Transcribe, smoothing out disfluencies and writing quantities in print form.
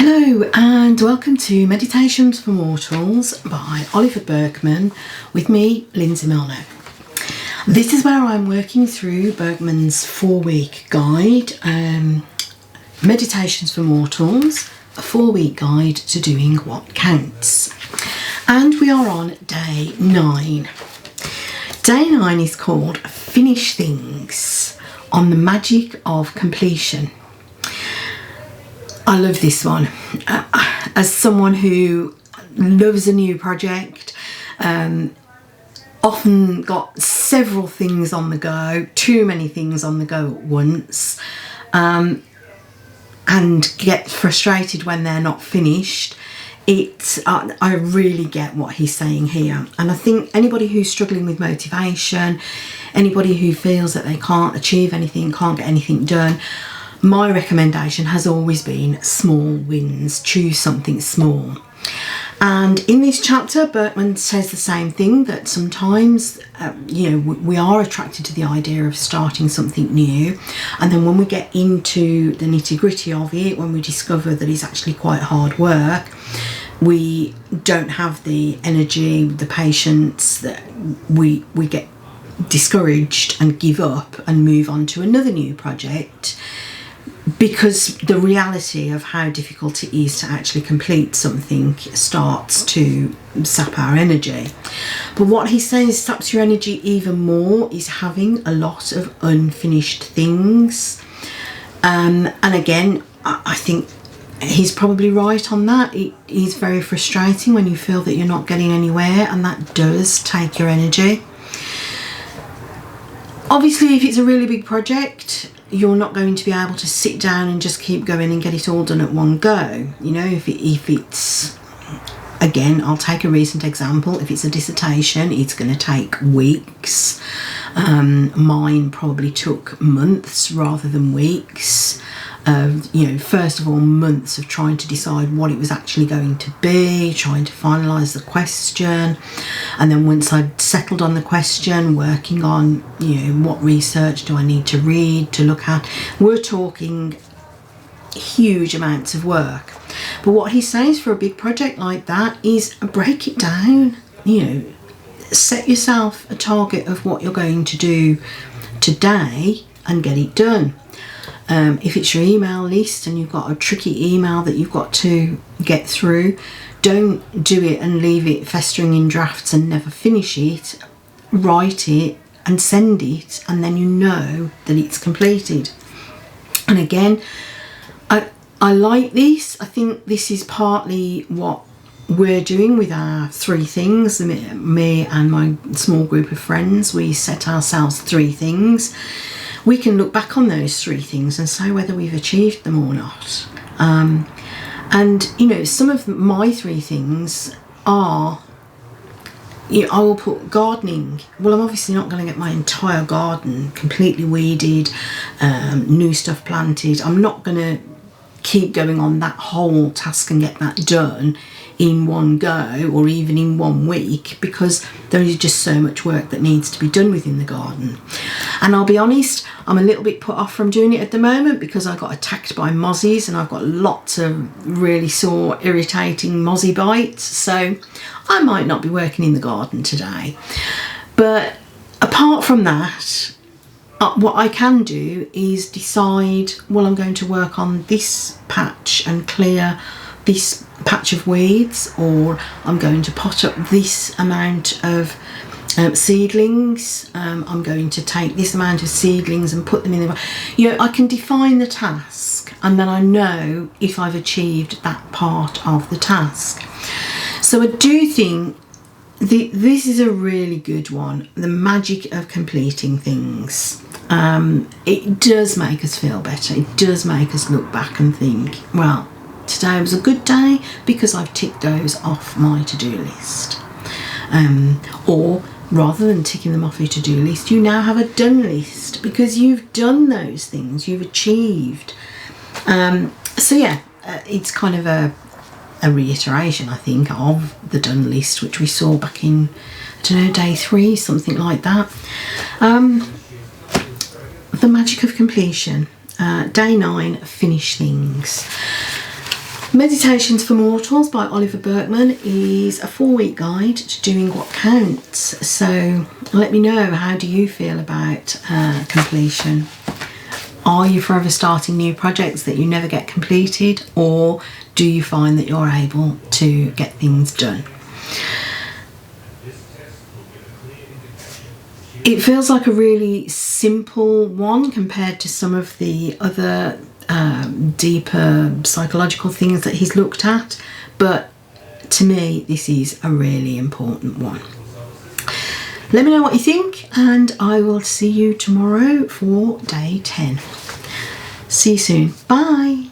Hello and welcome to Meditations for Mortals by Oliver Burkeman with me, Lindsay Milner. This is where I'm working through Burkeman's 4-week guide, Meditations for Mortals, a 4-week guide to doing what counts. And we are on day 9. Day 9 is called Finish Things on the Magic of Completion. I love this one. As someone who loves a new project, often got several things on the go, too many things on the go at once, and get frustrated when they're not finished. I really get what he's saying here, and I think anybody who's struggling with motivation, anybody who feels that they can't achieve anything, can't get anything done, my recommendation has always been small wins. Choose something small. And in this chapter, Burkeman says the same thing, that sometimes, we are attracted to the idea of starting something new. And then when we get into the nitty-gritty of it, when we discover that it's actually quite hard work, we don't have the energy, the patience, that we get discouraged and give up and move on to another new project, because the reality of how difficult it is to actually complete something starts to sap our energy. But what he's saying saps your energy even more is having a lot of unfinished things. And again, I think he's probably right on that. It is very frustrating when you feel that you're not getting anywhere, and that does take your energy. Obviously, if it's a really big project, you're not going to be able to sit down and just keep going and get it all done at one go. If it's, again, I'll take a recent example. If it's a dissertation, it's going to take weeks. Mine probably took months rather than weeks. First of all, months of trying to decide what it was actually going to be, trying to finalise the question, and then once I'd settled on the question, working on, what research do I need to read, to look at. We're talking huge amounts of work. But what he says for a big project like that is break it down. Set yourself a target of what you're going to do today and get it done. If it's your email list and you've got a tricky email that you've got to get through, don't do it and leave it festering in drafts and never finish it. Write it and send it, and then you know that it's completed. And again, I like this. I think this is partly what we're doing with our 3 things. Me and my small group of friends, we set ourselves 3 things. We can look back on those 3 things and say whether we've achieved them or not. And some of my 3 things are, I will put gardening. Well, I'm obviously not going to get my entire garden completely weeded, new stuff planted. I'm not going to keep going on that whole task and get that done in one go or even in 1 week, because there is just so much work that needs to be done within the garden. And I'll be honest, I'm a little bit put off from doing it at the moment because I got attacked by mozzies and I've got lots of really sore, irritating mozzie bites, so I might not be working in the garden today. But apart from that, what I can do is decide, well, I'm going to work on this patch and clear this patch of weeds, or I'm going to pot up this amount of seedlings. I'm going to take this amount of seedlings and put them in the... I can define the task, and then I know if I've achieved that part of the task. So I do think this is a really good one, the magic of completing things. It does make us feel better. It does make us look back and think, well, today was a good day because I've ticked those off my to-do list. Or rather than ticking them off your to-do list, you now have a done list because you've done those things, you've achieved. It's kind of a reiteration, I think, of the done list, which we saw back in, day 3, something like that. The magic of completion. Day 9, finish things. Meditations for Mortals by Oliver Burkeman is a 4-week guide to doing what counts. So let me know, how do you feel about completion? Are you forever starting new projects that you never get completed, or do you find that you're able to get things done? It feels like a really simple one compared to some of the other deeper psychological things that he's looked at, but to me this is a really important one. Let me know what you think, and I will see you tomorrow for day 10. See you soon. Bye.